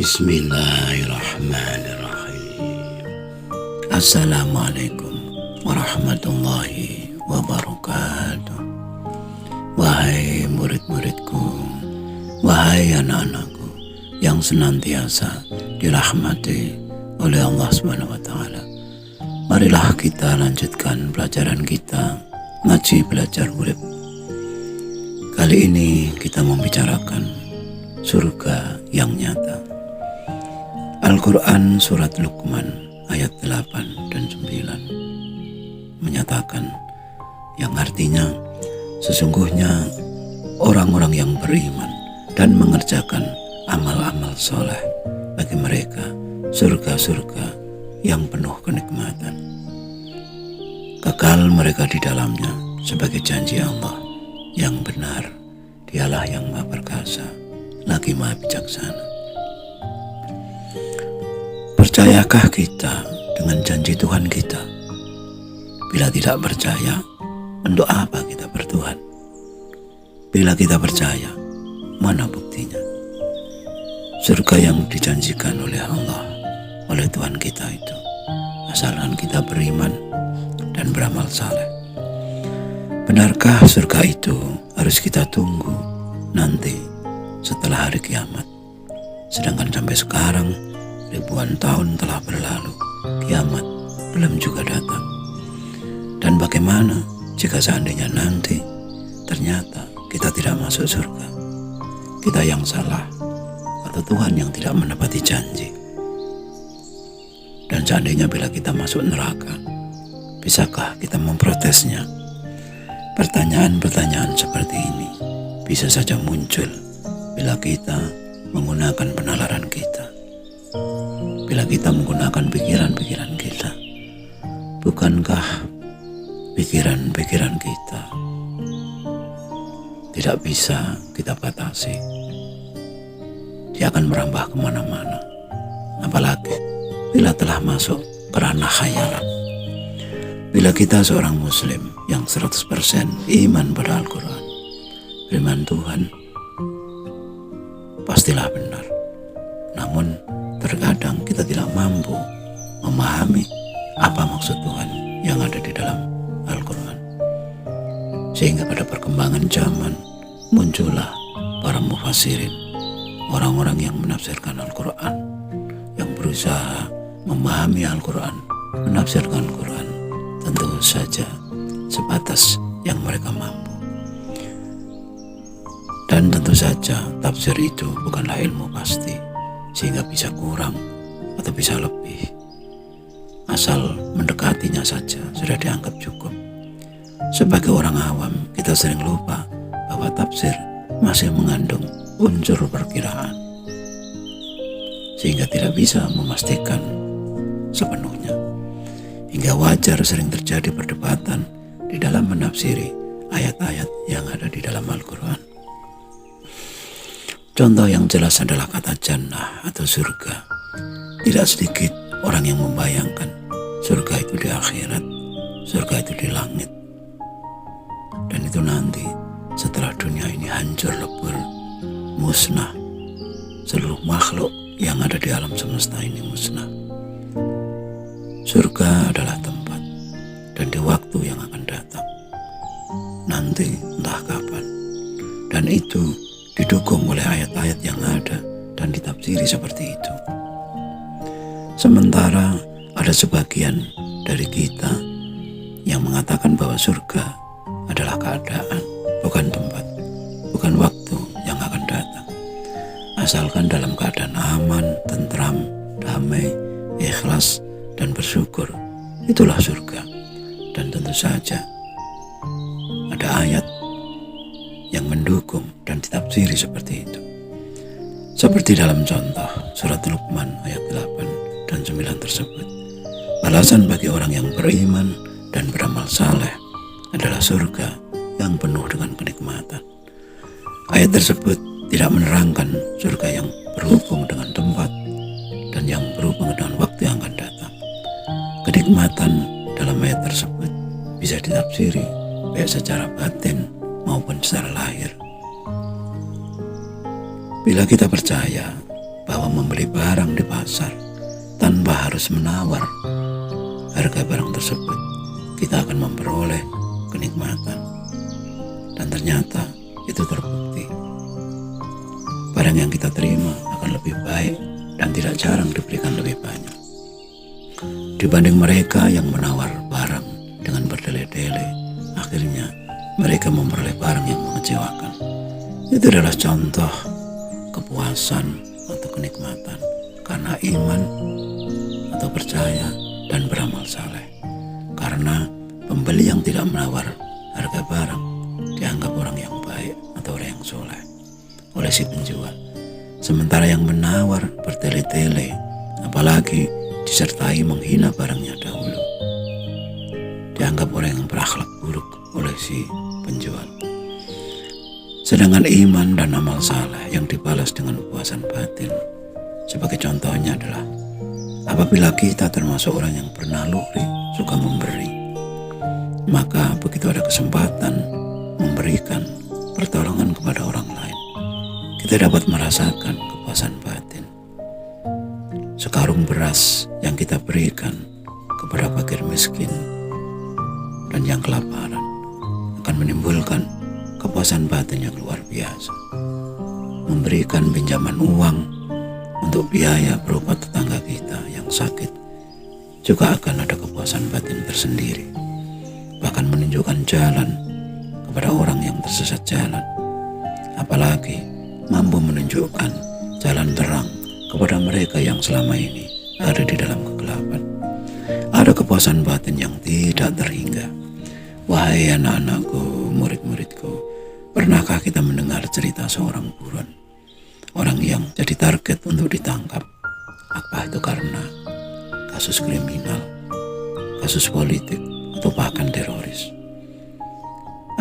Bismillahirrahmanirrahim. Assalamualaikum warahmatullahi wabarakatuh. Wahai murid-muridku, wahai anak-anakku yang senantiasa dirahmati oleh Allah Subhanahu wa Ta'ala, marilah kita lanjutkan pelajaran kita ngaji belajar urip. Kali ini kita membicarakan surga yang nyata. Al-Quran surat Luqman ayat 8 dan 9 menyatakan, yang artinya sesungguhnya orang-orang yang beriman dan mengerjakan amal-amal soleh, bagi mereka surga-surga yang penuh kenikmatan, kekal mereka di dalamnya sebagai janji Allah yang benar. Dialah yang Maha Perkasa lagi Maha Bijaksana. Percayakah kita dengan janji Tuhan kita? Bila tidak percaya, untuk apa kita bertuhan? Bila kita percaya, mana buktinya? Surga yang dijanjikan oleh Allah, oleh Tuhan kita itu, asalkan kita beriman dan beramal saleh. Benarkah surga itu harus kita tunggu nanti setelah hari kiamat? Sedangkan sampai sekarang ribuan tahun telah berlalu, kiamat belum juga datang. Dan bagaimana jika seandainya nanti ternyata kita tidak masuk surga? Kita yang salah atau Tuhan yang tidak menepati janji? Dan seandainya bila kita masuk neraka, bisakah kita memprotesnya? Pertanyaan-pertanyaan seperti ini bisa saja muncul bila kita menggunakan penalaran kita, bila kita menggunakan pikiran-pikiran kita. Bukankah pikiran-pikiran kita tidak bisa kita batasi? Dia akan merambah kemana-mana, apalagi bila telah masuk ke ranah khayalan. Bila kita seorang muslim yang 100% iman pada Al-Quran, firman Tuhan, pastilah benar. Namun terkadang kita tidak mampu memahami apa maksud Tuhan yang ada di dalam Al-Quran. Sehingga pada perkembangan zaman muncullah para mufassirin, orang-orang yang menafsirkan Al-Quran, yang berusaha memahami Al-Quran, menafsirkan Al-Quran, tentu saja sebatas yang mereka mampu. Dan tentu saja tafsir itu bukanlah ilmu pasti, sehingga bisa kurang atau bisa lebih. Asal mendekatinya saja sudah dianggap cukup. Sebagai orang awam, kita sering lupa bahwa tafsir masih mengandung unsur perkiraan, sehingga tidak bisa memastikan sepenuhnya. Hingga wajar sering terjadi perdebatan di dalam menafsiri ayat-ayat yang ada di dalam Al-Quran. Contoh yang jelas adalah kata jannah atau surga. Tidak sedikit orang yang membayangkan surga itu di akhirat, surga itu di langit. Dan itu nanti setelah dunia ini hancur lebur, musnah, seluruh makhluk yang ada di alam semesta ini musnah. Surga adalah tempat dan di waktu yang akan datang, nanti entah kapan. Dan itu didukung oleh ayat-ayat yang ada dan ditafsiri seperti itu. Sementara ada sebagian dari kita yang mengatakan bahwa surga adalah keadaan, bukan tempat, bukan waktu yang akan datang. Asalkan dalam keadaan aman, tentram, damai, ikhlas, dan bersyukur, itulah surga. Dan tentu saja ada ayat yang mendukung dan ditafsiri seperti itu. Seperti dalam contoh surat Luqman ayat 8 dan 9 tersebut. Balasan bagi orang yang beriman dan beramal saleh adalah surga yang penuh dengan kenikmatan. Ayat tersebut tidak menerangkan surga yang berhubung dengan tempat dan yang berhubung dengan waktu yang akan datang. Kenikmatan dalam ayat tersebut bisa ditafsiri baik secara batin maupun secara lahir. Bila kita percaya bahwa membeli barang di pasar tanpa harus menawar harga barang tersebut, kita akan memperoleh kenikmatan. Dan ternyata itu terbukti. Barang yang kita terima akan lebih baik dan tidak jarang diberikan lebih banyak dibanding mereka yang menawar barang dengan berdele-dele. Akhirnya mereka memperoleh barang yang mengecewakan. Itu adalah contoh kepuasan atau kenikmatan karena iman atau percaya dan beramal saleh. Karena pembeli yang tidak menawar harga barang dianggap orang yang baik atau orang yang soleh oleh si penjual. Sementara yang menawar bertele-tele, apalagi disertai menghina barangnya dahulu, dianggap orang yang berakhlak buruk oleh si penjual. Sedangkan iman dan amal saleh yang dibalas dengan kepuasan batin, sebagai contohnya adalah apabila kita termasuk orang yang bernaluri suka memberi, maka begitu ada kesempatan memberikan pertolongan kepada orang lain, kita dapat merasakan kepuasan batin. Sekarung beras yang kita berikan kepada fakir miskin dan yang kelaparan akan menimbulkan kepuasan batin yang luar biasa. Memberikan pinjaman uang untuk biaya berobat tetangga kita yang sakit juga akan ada kepuasan batin tersendiri. Bahkan menunjukkan jalan kepada orang yang tersesat jalan, apalagi mampu menunjukkan jalan terang kepada mereka yang selama ini ada di dalam kegelapan. Ada kepuasan batin yang tidak terhingga. Wahai anak-anakku, murid-muridku, pernahkah kita mendengar cerita seorang buron, orang yang jadi target untuk ditangkap? Apa itu karena kasus kriminal, kasus politik, atau bahkan teroris?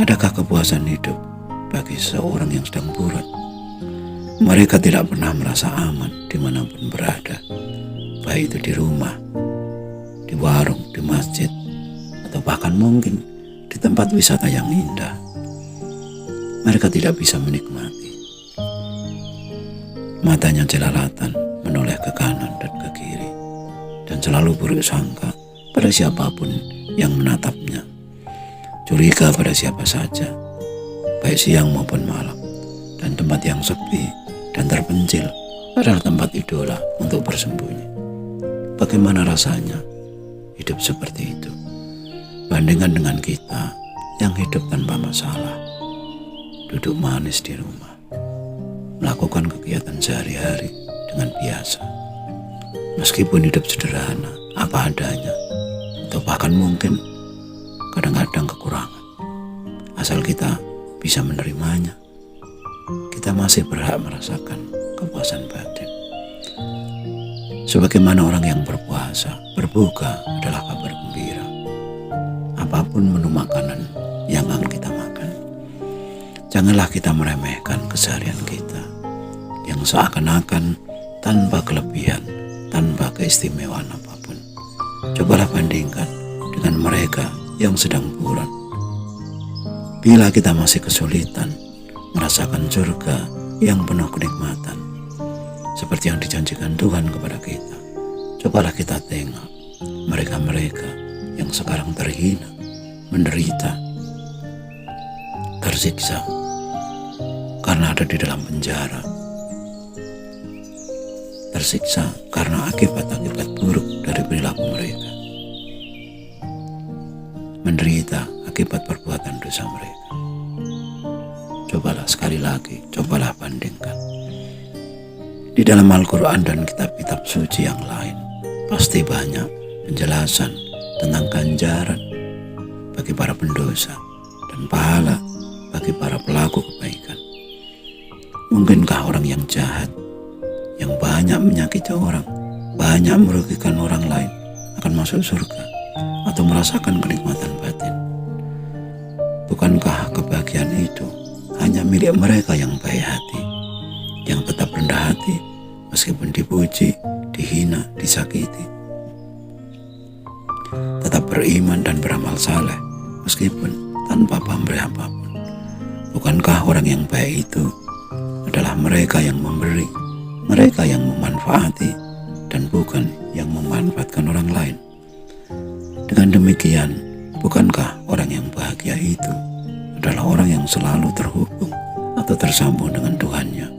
Adakah kepuasan hidup bagi seorang yang sedang buron? Mereka tidak pernah merasa aman dimanapun berada, baik itu di rumah, di warung, di masjid, atau bahkan mungkin di tempat wisata yang indah. Mereka tidak bisa menikmati. Matanya jelalatan menoleh ke kanan dan ke kiri, dan selalu buruk sangka pada siapapun yang menatapnya. Curiga pada siapa saja, baik siang maupun malam, dan tempat yang sepi dan terpencil adalah tempat idola untuk bersembunyi. Bagaimana rasanya hidup seperti itu? Bandingkan dengan kita yang hidup tanpa masalah, duduk manis di rumah, melakukan kegiatan sehari-hari dengan biasa. Meskipun hidup sederhana, apa adanya, atau bahkan mungkin kadang-kadang kekurangan, asal kita bisa menerimanya, kita masih berhak merasakan kepuasan batin. Sebagaimana orang yang berpuasa, berbuka adalah kabar gembira. Apapun menu makanan yang akan kita makan, janganlah kita meremehkan keseharian kita yang seakan-akan tanpa kelebihan, tanpa keistimewaan apapun. Cobalah bandingkan dengan mereka yang sedang buron. Bila kita masih kesulitan merasakan surga yang penuh kenikmatan seperti yang dijanjikan Tuhan kepada kita, cobalah kita tengok mereka-mereka yang sekarang terhina, menderita, tersiksa karena ada di dalam penjara, tersiksa karena akibat-akibat buruk dari perilaku mereka, menderita akibat perbuatan dosa mereka. Cobalah sekali lagi, cobalah bandingkan. Di dalam Al-Quran dan kitab-kitab suci yang lain, pasti banyak penjelasan tentang ganjaran bagi para pendosa dan pahala bagi para pelaku kebaikan. Mungkinkah orang yang jahat, yang banyak menyakiti orang, banyak merugikan orang lain akan masuk surga atau merasakan kenikmatan batin? Bukankah kebahagiaan itu hanya milik mereka yang baik hati, yang tetap rendah hati meskipun dipuji, dihina, disakiti, tetap beriman dan beramal saleh meskipun tanpa pamrih apapun? Bukankah orang yang baik itu adalah mereka yang memberi mereka yang memanfaati dan bukan yang memanfaatkan orang lain. Dengan demikian, bukankah orang yang bahagia itu adalah orang yang selalu terhubung atau tersambung dengan Tuhannya,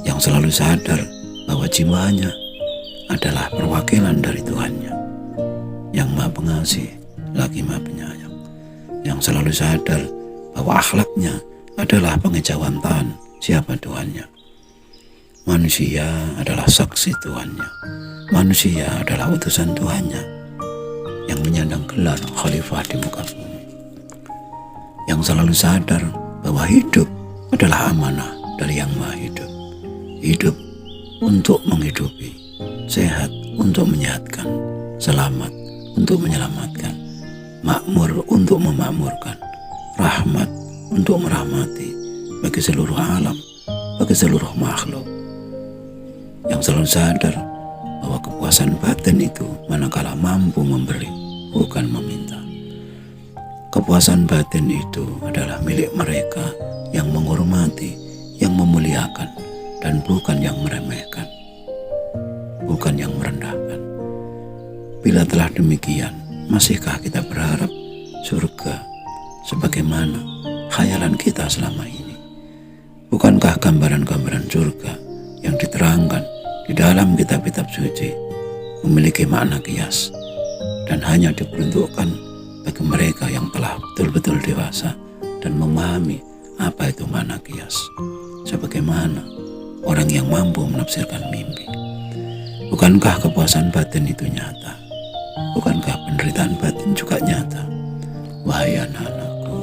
yang selalu sadar bahwa jiwanya adalah perwakilan dari Tuhannya, yang Maha Pengasih lagi Maha Penyayang, yang selalu sadar bahwa akhlaknya adalah pengejawantahan siapa Tuhannya. Manusia adalah saksi Tuhannya, manusia adalah utusan Tuhannya yang menyandang gelar khalifah di muka bumi, yang selalu sadar bahwa hidup adalah amanah dari Yang Maha Hidup. Hidup untuk menghidupi, sehat untuk menyehatkan, selamat untuk menyelamatkan, makmur untuk memakmurkan, rahmat untuk merahmati bagi seluruh alam, bagi seluruh makhluk. Yang selalu sadar bahwa kepuasan batin itu manakala mampu memberi, bukan meminta. Kepuasan batin itu adalah milik mereka yang menghormati, yang memuliakan, dan bukan yang meremehkan, bukan yang merendahkan. Bila telah demikian, masihkah kita berharap surga sebagaimana khayalan kita selama ini? Bukankah gambaran-gambaran surga yang diterangkan di dalam kitab-kitab suci memiliki makna kias dan hanya diperuntukkan bagi mereka yang telah betul-betul dewasa dan memahami apa itu makna kias, sebagaimana orang yang mampu menafsirkan mimpi? Bukankah kepuasan batin itu nyata? Bukankah penderitaan batin juga nyata? Wahai anak-anakku,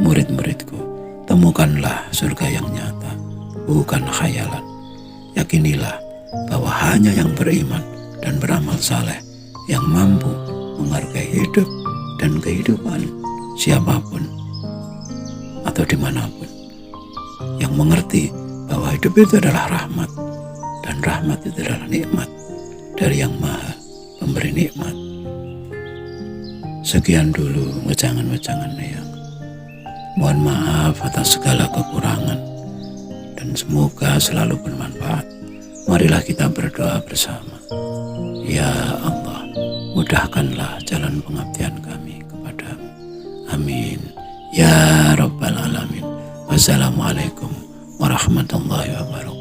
murid-muridku, temukanlah surga yang nyata, bukan khayalan. Yakinilah bahwa hanya yang beriman dan beramal saleh yang mampu menghargai hidup dan kehidupan siapapun atau dimanapun, yang mengerti bahwa hidup itu adalah rahmat dan rahmat itu adalah nikmat dari Yang Maha Pemberi Nikmat. Sekian dulu wejangan-wejangan yang mohon maaf atas segala kekurangan dan semoga selalu bermanfaat. Marilah kita berdoa bersama. Ya Allah, mudahkanlah jalan pengabdian kami kepadamu. Amin. Ya Rabbal Alamin. Wassalamualaikum warahmatullahi wabarakatuh.